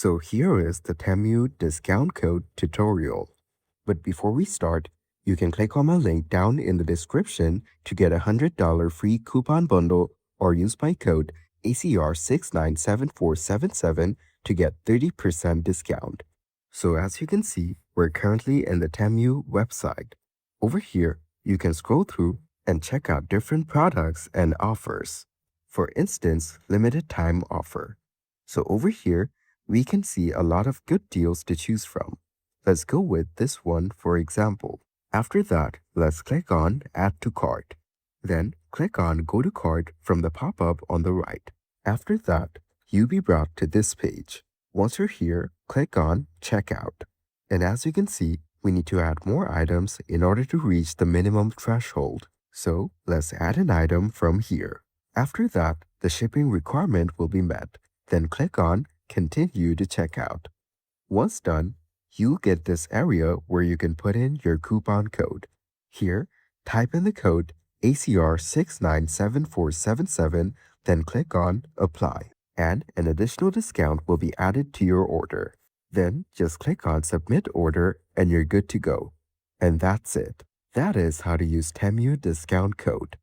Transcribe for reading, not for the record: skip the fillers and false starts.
So here is the Temu discount code tutorial. But before we start, you can click on my link down in the description to get a $100 free coupon bundle or use my code ACR697477 to get 30% discount. So as you can see, we're currently in the Temu website. Over here, you can scroll through and check out different products and offers. For instance, limited time offer. So over here, we can see a lot of good deals to choose from. Let's go with this one for example. After that, let's click on Add to Cart. Then click on Go to Cart from the pop-up on the right. After that, you'll be brought to this page. Once you're here, click on Checkout. And as you can see, we need to add more items in order to reach the minimum threshold. So let's add an item from here. After that, the shipping requirement will be met. Then click on Continue to Checkout. Once done, you'll get this area where you can put in your coupon code. Here, type in the code ACR697477, then click on Apply. And an additional discount will be added to your order. Then just click on Submit Order and you're good to go. And that's it. That is how to use Temu discount code.